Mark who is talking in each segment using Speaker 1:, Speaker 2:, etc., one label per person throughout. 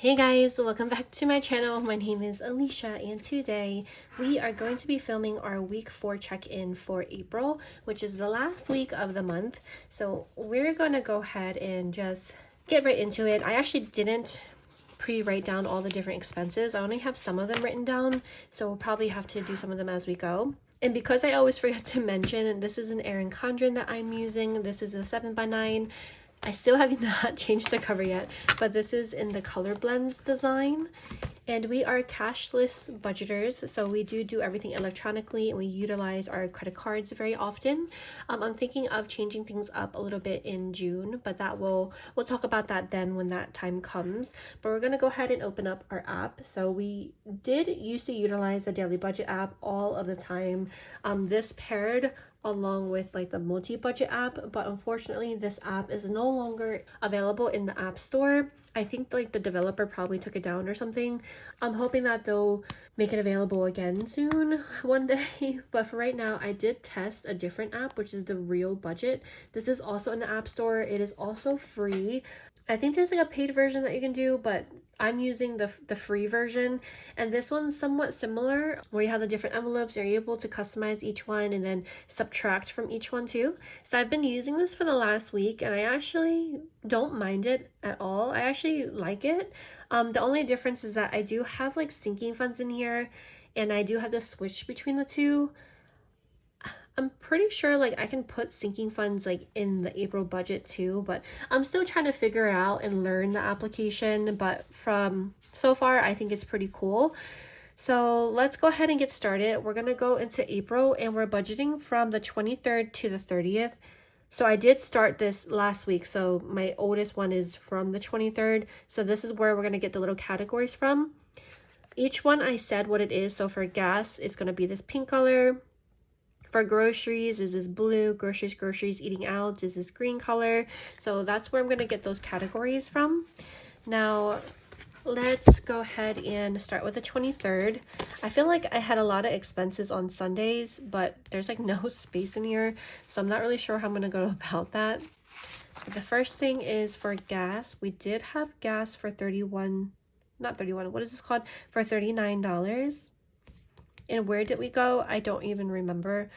Speaker 1: Hey guys, welcome back to my channel. My name is Alicia and today we are going to be filming our week 4 check-in for April, which is the last week of the month. So we're gonna go ahead and just get right into it. I actually didn't pre-write down all the different expenses. I only have some of them written down, so we'll probably have to do some of them as we go. And because I always forget to mention, this is an Erin Condren that I'm using. This is a 7x9. I still have not changed the cover yet, but this is in the color blends design. And we are cashless budgeters, so we do everything electronically and we utilize our credit cards very often. I'm thinking of changing things up a little bit in June, but we'll talk about that then when that time comes. But we're gonna go ahead and open up our app. So we did used to utilize the daily budget app all of the time. This paired along with like the multi-budget app, but unfortunately this app is no longer available in the app store. I think like the developer probably took it down or something. I'm hoping that they'll make it available again soon one day, but for right now I did test a different app, which is the Real Budget. This is also in the app store. It is also free. I think there's like a paid version that you can do, but I'm using the free version, and this one's somewhat similar where you have the different envelopes. You're able to customize each one and then subtract from each one too. So I've been using this for the last week and I actually don't mind it at all. I actually like it. The only difference is that I do have like sinking funds in here and I do have to switch between the two. I'm pretty sure like I can put sinking funds like in the April budget too, but I'm still trying to figure out and learn the application. But from so far, I think it's pretty cool. So let's go ahead and get started. We're gonna go into April and we're budgeting from the 23rd to the 30th. So I did start this last week. So my oldest one is from the 23rd. So this is where we're gonna get the little categories from. Each one I said what it is. So for gas, it's gonna be this pink color. For groceries is this blue, groceries, eating out is this green color. So that's where I'm going to get those categories from. Now, let's go ahead and start with the 23rd. I feel like I had a lot of expenses on Sundays, but there's like no space in here. So I'm not really sure how I'm going to go about that. But the first thing is for gas. We did have gas for what is this called? For $39. And where did we go? I don't even remember.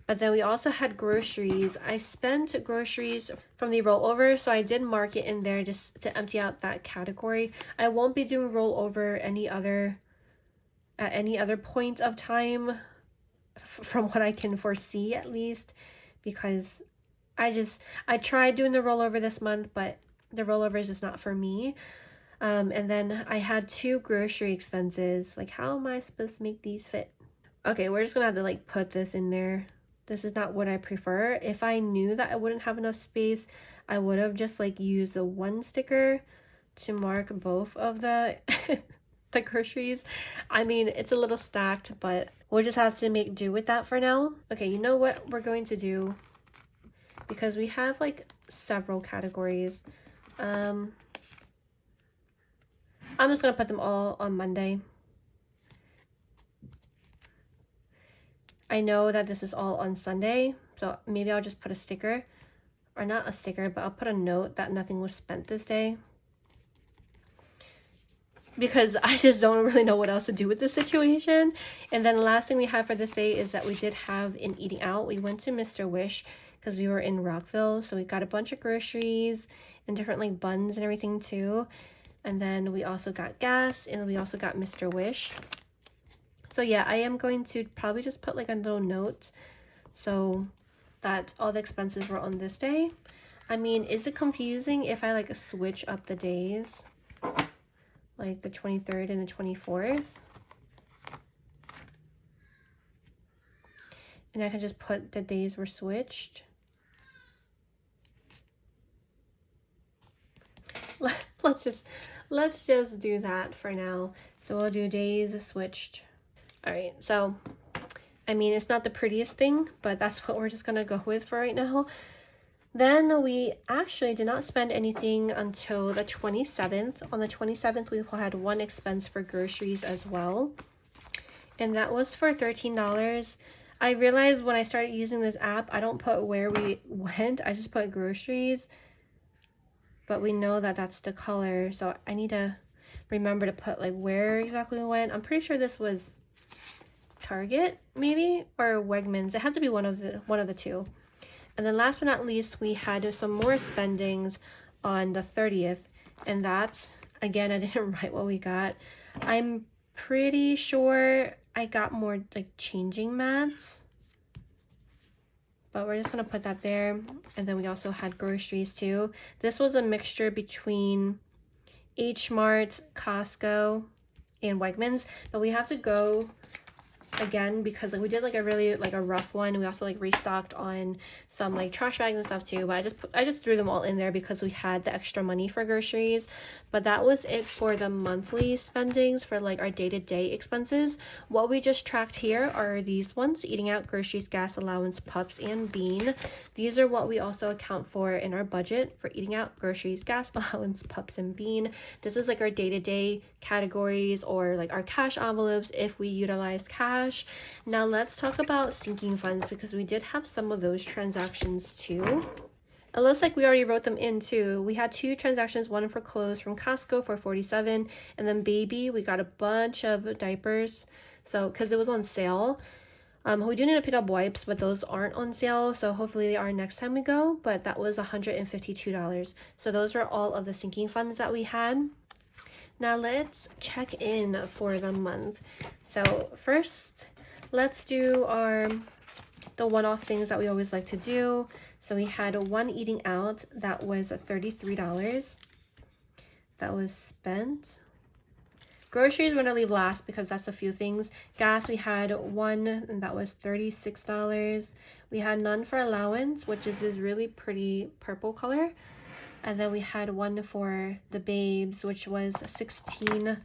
Speaker 1: But then we also had groceries. I spent groceries from the rollover, so I did mark it in there just to empty out that category. I won't be doing rollover at any other point of time from what I can foresee at least, because I tried doing the rollover this month, but the rollover is just not for me. And then I had 2 grocery expenses. Like, how am I supposed to make these fit? Okay, we're just gonna have to like put this in there. This is not what I prefer. If I knew that I wouldn't have enough space, I would have just like used the one sticker to mark both of the the groceries. I mean, it's a little stacked, but we'll just have to make do with that for now. Okay, you know what we're going to do? Because we have like several categories. I'm just gonna put them all on Monday. I know that this is all on Sunday, so maybe I'll just put a sticker, or not a sticker, but I'll put a note that nothing was spent this day, because I just don't really know what else to do with this situation. And then the last thing we have for this day is that we did have an eating out. We went to Mr. Wish because we were in Rockville, so we got a bunch of groceries and different like buns and everything too. And then we also got gas, and we also got Mr. Wish. So yeah, I am going to probably just put like a little note so that all the expenses were on this day. I mean, is it confusing if I like switch up the days? Like the 23rd and the 24th? And I can just put the days were switched. Let's just do that for now. So we'll do days switched. All right, so I mean, it's not the prettiest thing, but that's what we're just gonna go with for right now. Then we actually did not spend anything until the 27th. On the 27th, we had one expense for groceries as well, and that was for $13. I realized when I started using this app, I don't put where we went, I just put groceries, but we know that that's the color, so I need to remember to put like where exactly we went. I'm pretty sure this was Target maybe, or Wegmans. It had to be one of the two. And then last but not least, we had some more spendings on the 30th, and that's, again, I didn't write what we got. I'm pretty sure I got more like changing mats, but we're just gonna put that there. And then we also had groceries too. This was a mixture between H Mart, Costco, and Wegmans, but we have to go again because like we did like a really like a rough one. We also like restocked on some like trash bags and stuff too, but I just threw them all in there because we had the extra money for groceries. But that was it for the monthly spendings for like our day-to-day expenses. What we just tracked here are these ones: eating out, groceries, gas allowance, pups, and bean. These are what we also account for in our budget for eating out, groceries, gas allowance, pups, and bean. This is like our day-to-day categories, or like our cash envelopes if we utilized cash. Now let's talk about sinking funds, because we did have some of those transactions too. It looks like we already wrote them in too. We had 2 transactions, one for clothes from Costco for $47, and then baby, we got a bunch of diapers, so because it was on sale. We do need to pick up wipes, but those aren't on sale, so hopefully they are next time we go. But that was $152. So those were all of the sinking funds that we had. Now let's check in for the month. So first, let's do the one-off things that we always like to do. So we had one eating out, that was $33 that was spent. Groceries we're gonna leave last because that's a few things. Gas, we had one, and that was $36. We had none for allowance, which is this really pretty purple color. And then we had one for the babes, which was $16.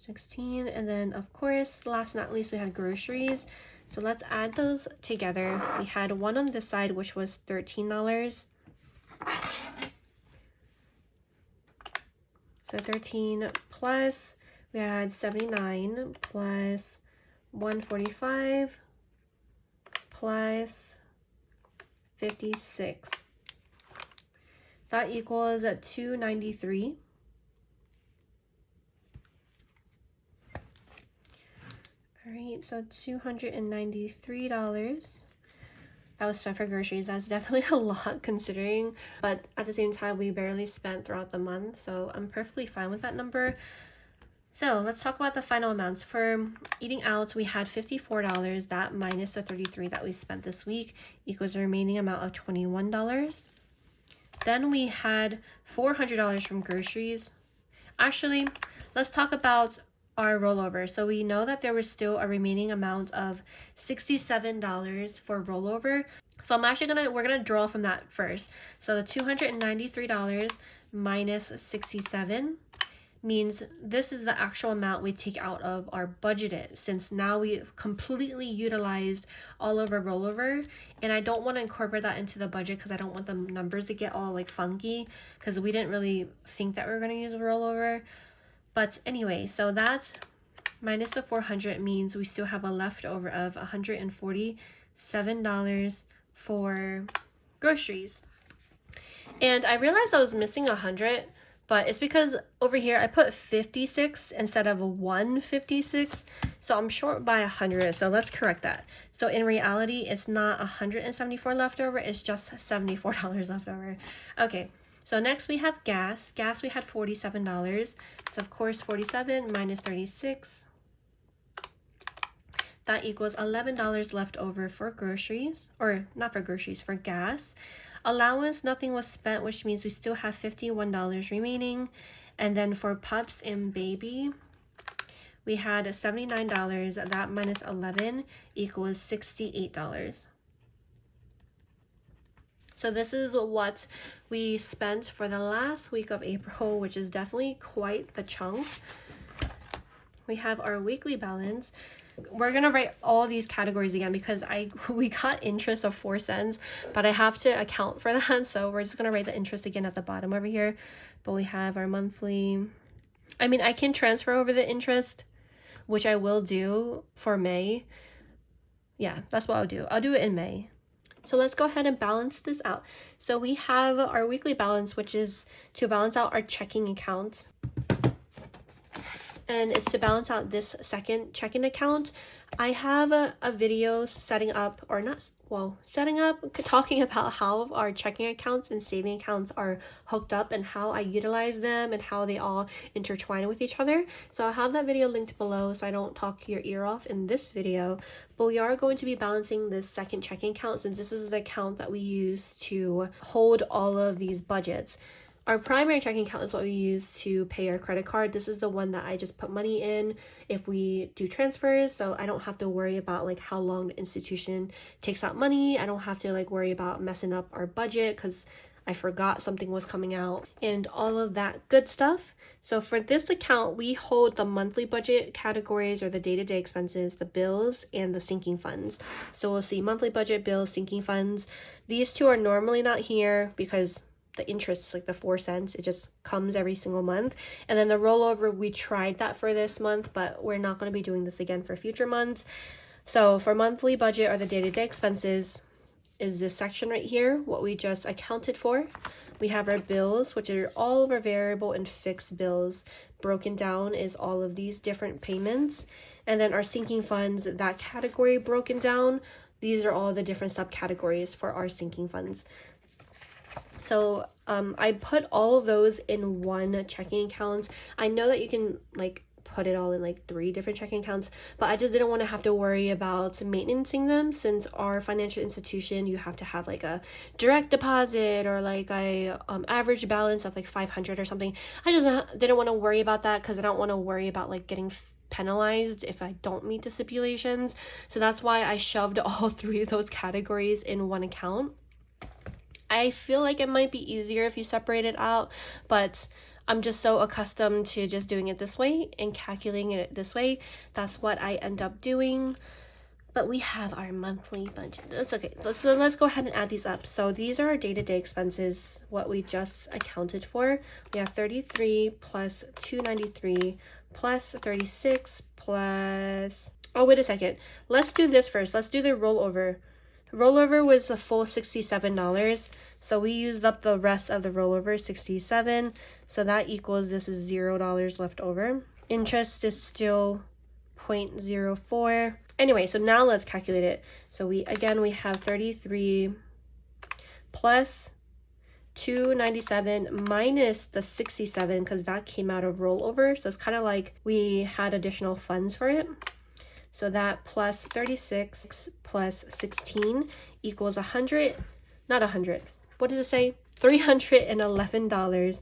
Speaker 1: 16. And then of course, last but not least, we had groceries. So let's add those together. We had one on this side, which was $13. So 13 plus, we had 79 plus 145 plus 56. That equals $293. All right, so $293 that was spent for groceries. That's definitely a lot considering, but at the same time, we barely spent throughout the month, so I'm perfectly fine with that number. So let's talk about the final amounts. For eating out, we had $54. That minus the $33 that we spent this week equals the remaining amount of $21. Then we had $400 from groceries. Actually, let's talk about our rollover. So we know that there was still a remaining amount of $67 for rollover. So we're gonna draw from that first. So the $293 minus 67 means this is the actual amount we take out of our budgeted, since now we've completely utilized all of our rollover. And I don't want to incorporate that into the budget because I don't want the numbers to get all like funky, because we didn't really think that we were going to use a rollover. But anyway, so that's minus the 400 means we still have a leftover of $147 for groceries. And I realized I was missing 100, but it's because over here I put 56 instead of 156, so I'm short by 100. So let's correct that. So in reality, it's not 174 leftover, it's just $74 leftover. Okay, so next we have gas. Gas, we had $47. So of course 47 minus 36, that equals $11 left over for groceries, or not for groceries, for gas. Allowance, nothing was spent, which means we still have $51 remaining. And then for pups and baby, we had $79. That minus 11 equals $68. So this is what we spent for the last week of April, which is definitely quite the chunk. We have our weekly balance. We're gonna write all these categories again because we got interest of 4 cents, but I have to account for that, so we're just gonna write the interest again at the bottom over here. But we have our monthly. I mean, I can transfer over the interest, which I will do for May. Yeah, that's what I'll do. I'll do it in May. So let's go ahead and balance this out. So we have our weekly balance, which is to balance out our checking account. And it's to balance out this second checking account. I have a video setting up, or not, well, setting up, talking about how our checking accounts and saving accounts are hooked up and how I utilize them and how they all intertwine with each other. So I'll have that video linked below so I don't talk your ear off in this video. But we are going to be balancing this second checking account since this is the account that we use to hold all of these budgets. Our primary checking account is what we use to pay our credit card. This is the one that I just put money in if we do transfers, so I don't have to worry about like how long the institution takes out money. I don't have to like worry about messing up our budget because I forgot something was coming out and all of that good stuff. So for this account, we hold the monthly budget categories or the day-to-day expenses, the bills, and the sinking funds. So we'll see monthly budget, bills, sinking funds. These two are normally not here because the interest is like the 4 cents. It just comes every single month. And then the rollover, we tried that for this month, but we're not going to be doing this again for future months. So for monthly budget or the day-to-day expenses is this section right here, what we just accounted for. We have our bills, which are all of our variable and fixed bills. Broken down is all of these different payments. And then our sinking funds, that category broken down, these are all the different subcategories for our sinking funds. So I put all of those in one checking account. I know that you can like put it all in like 3 different checking accounts, but I just didn't want to have to worry about maintaining them since our financial institution, you have to have like a direct deposit or like a average balance of like 500 or something. I just didn't want to worry about that because I don't want to worry about like getting penalized if I don't meet the stipulations. So that's why I shoved all 3 of those categories in one account. I feel like it might be easier if you separate it out, but I'm just so accustomed to just doing it this way and calculating it this way. That's what I end up doing. But we have our monthly budget. That's okay. Let's go ahead and add these up. So these are our day-to-day expenses, what we just accounted for. We have 33 plus 293 plus 36 plus... Oh, wait a second. Let's do this first. Let's do the rollover. Rollover was a full $67, so we used up the rest of the rollover, $67, so that equals this is $0 left over. Interest is still 0.04. Anyway, so now let's calculate it. So we have 33 plus 297 minus the 67 because that came out of rollover, so it's kind of like we had additional funds for it. So that plus 36 plus 16 equals 100, not 100. What does it say? $311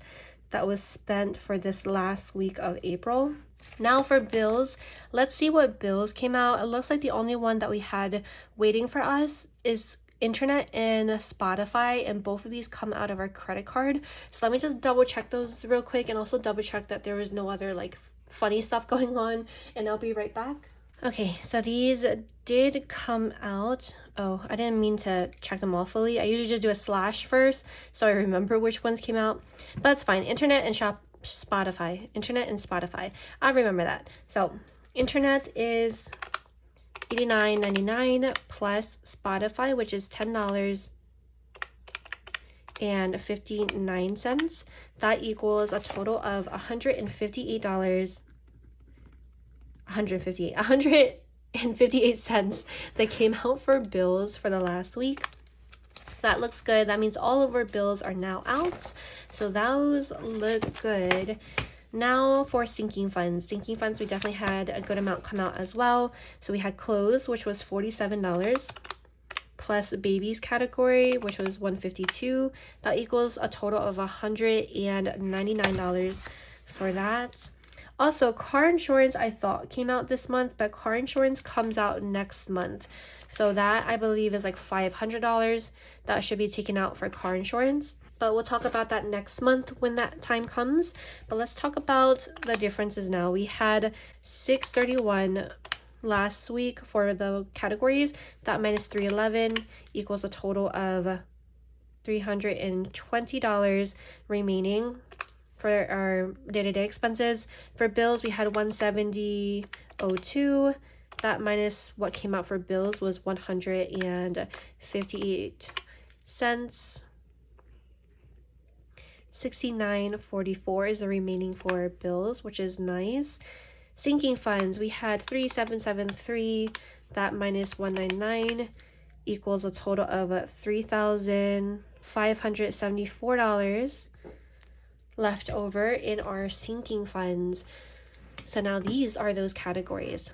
Speaker 1: that was spent for this last week of April. Now for bills, let's see what bills came out. It looks like the only one that we had waiting for us is internet and Spotify, and both of these come out of our credit card. So let me just double check those real quick and also double check that there was no other like funny stuff going on, and I'll be right back. Okay, so these did come out. Oh, I didn't mean to check them all fully. I usually just do a slash first so I remember which ones came out. But that's fine. Internet and Spotify. Internet and Spotify. I remember that. So internet is $89.99 plus Spotify, which is $10.59. That equals a total of $158. 158 cents that came out for bills for the last week. So that looks good. That means all of our bills are now out. So those look good. Now for sinking funds. Sinking funds, we definitely had a good amount come out as well. So we had clothes, which was $47, plus babies category, which was $152. That equals a total of $199 for that. Also, car insurance I thought came out this month, but car insurance comes out next month. So that I believe is like $500 that should be taken out for car insurance. But we'll talk about that next month when that time comes. But let's talk about the differences now. We had $631 last week for the categories. That minus $311 equals a total of $320 remaining for our day-to-day expenses. For bills, we had $170.02 That minus what came out for bills was 158 cents. 69.44 is the remaining for bills, which is nice. Sinking funds, we had 3,773. That minus 199 equals a total of $3,574 left over in our sinking funds. So now these are those categories.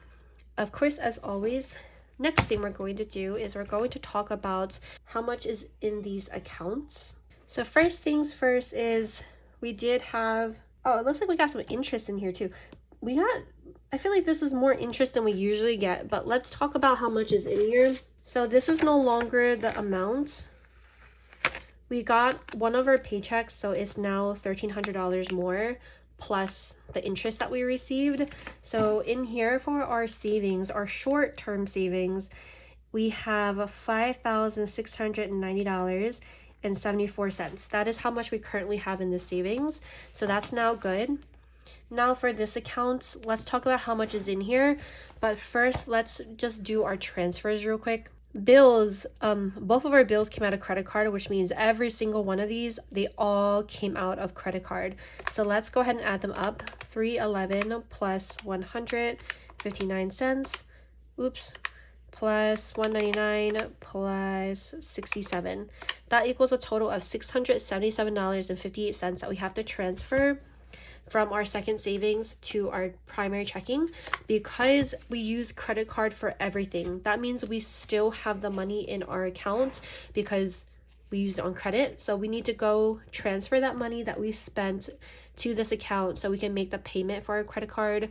Speaker 1: Of course, as always, next thing we're going to do is we're going to talk about how much is in these accounts. So first things first is we did have, oh, it looks like we got some interest in here too. I feel like this is more interest than we usually get, but let's talk about how much is in here. So this is no longer the amount. We got one of our paychecks, so it's now $1,300 more plus the interest that we received. So in here for our savings, our short-term savings, we have $5,690.74. That is how much we currently have in the savings. So that's now good. Now for this account, let's talk about how much is in here. But first, let's just do our transfers real quick. Bills, both of our bills came out of credit card, which means every single one of these, they all came out of credit card. So let's go ahead and add them up. 311 plus 159 cents. Oops. Plus 199 plus 67. That equals a total of $677.58 that we have to transfer from our second savings to our primary checking. Because we use credit card for everything, that means we still have the money in our account because we used it on credit. So we need to go transfer that money that we spent to this account so we can make the payment for our credit card.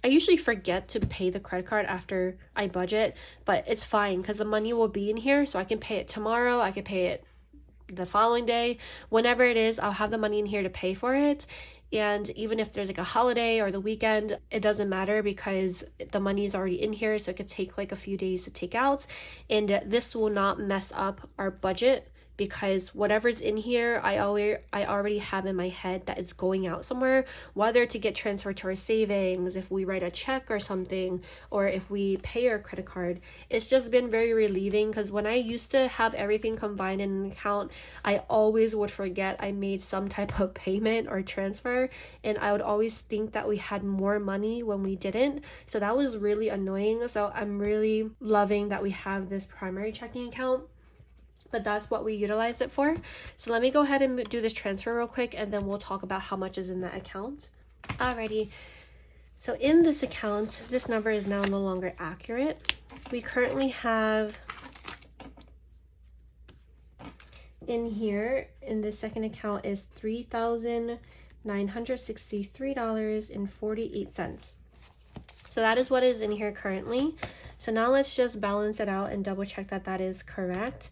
Speaker 1: I usually forget to pay the credit card after I budget, but it's fine because the money will be in here, so I can pay it tomorrow, I can pay it the following day, whenever it is, I'll have the money in here to pay for it. And even if there's like a holiday or the weekend, it doesn't matter because the money is already in here, so it could take like a few days to take out. And this will not mess up our budget because whatever's in here, I already have in my head that it's going out somewhere, whether to get transferred to our savings, if we write a check or something, or if we pay our credit card. It's just been very relieving because when I used to have everything combined in an account, I always would forget I made some type of payment or transfer, and I would always think that we had more money when we didn't. So that was really annoying. So I'm really loving that we have this primary checking account. But that's what we utilize it for. So let me go ahead and do this transfer real quick, and then we'll talk about how much is in that account. Alrighty. So in this account, this number is now no longer accurate. We currently have in here, in this second account, is $3,963.48. So that is what is in here currently. So now let's just balance it out and double check that that is correct.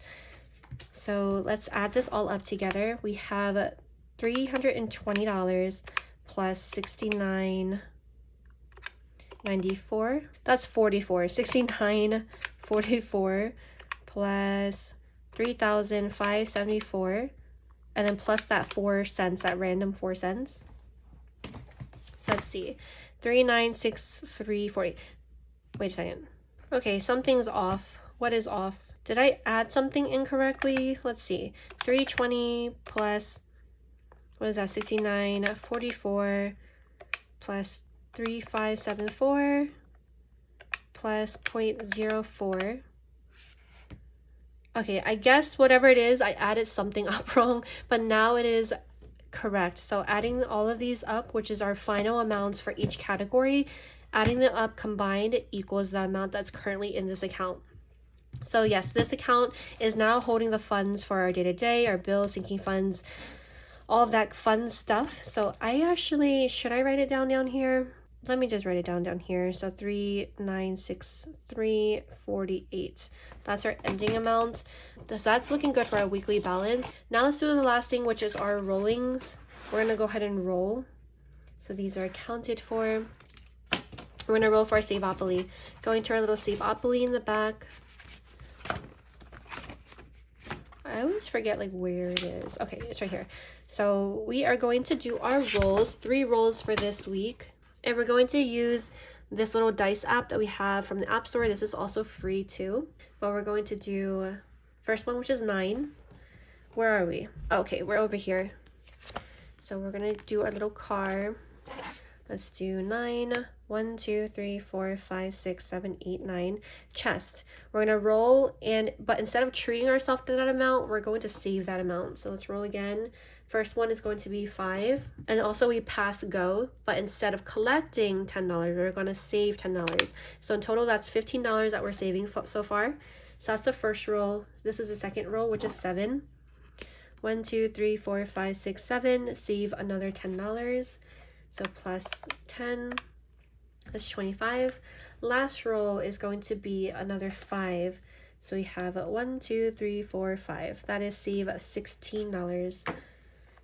Speaker 1: So let's add this all up together. We have $320 plus $69.94. That's 44. $69.44 plus $3,574, and then plus that 4 cents, that random 4 cents. So let's see, 3,963.40. Wait a second. Okay, something's off. What is off? Did I add something incorrectly? Let's see. 320 plus, what is that? 69.44 plus 3,574 plus 0.04. Okay, I guess whatever it is, I added something up wrong, but now it is correct. So adding all of these up, which is our final amounts for each category, adding them up combined equals the amount that's currently in this account. So yes, this account is now holding the funds for our day-to-day, our bills, sinking funds, all of that fun stuff. So I actually, should I write it down here? Let me just write it down here. So 3,963.48. That's our ending amount. So that's looking good for our weekly balance. Now let's do the last thing, which is our rollings. We're gonna go ahead and roll. So these are accounted for. We're gonna roll for our Savopoly. Going to our little Savopoly in the back. I always forget like where it is. Okay, it's right here. So we are going to do our rolls, 3 rolls for this week. And we're going to use this little dice app that we have from the App Store. This is also free too. But we're going to do first one, which is 9. Where are we? Okay, we're over here. So we're gonna do our little car. Let's do 9. 1, 2, 3, 4, 5, 6, 7, 8, 9. Chest. We're gonna roll, but instead of treating ourselves to that amount, we're going to save that amount. So let's roll again. First one is going to be 5. And also we pass go, but instead of collecting $10, we're gonna save $10. So in total, that's $15 that we're saving so far. So that's the first roll. This is the second roll, which is 7. 1, 2, 3, 4, 5, 6, 7. Save another $10. So plus 10. That's 25. Last roll is going to be another 5. So we have 1, 2, 3, 4, 5. That is save $16.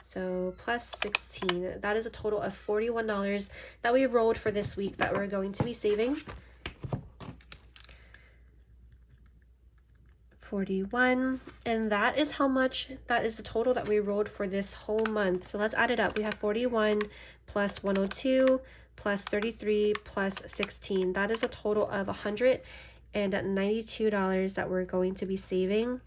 Speaker 1: So plus 16. That is a total of $41 that we rolled for this week that we're going to be saving. 41. And that is how much, that is the total that we rolled for this whole month. So let's add it up. We have 41 plus 102 plus 33 plus 16. That is a total of $192 that we're going to be saving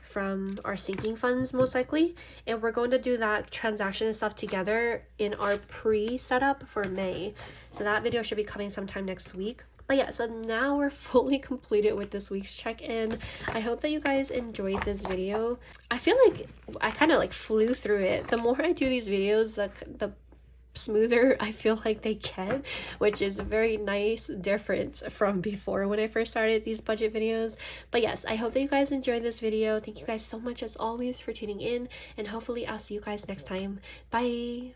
Speaker 1: from our sinking funds, most likely. And we're going to do that transaction and stuff together in our pre-setup for May. So that video should be coming sometime next week. But yeah, so now we're fully completed with this week's check-in. I hope that you guys enjoyed this video. I feel like I kind of like flew through it. The more I do these videos, the smoother I feel like they get, which is a very nice difference from before when I first started these budget videos. But yes, I hope that you guys enjoyed this video. Thank you guys so much as always for tuning in, and hopefully I'll see you guys next time. Bye.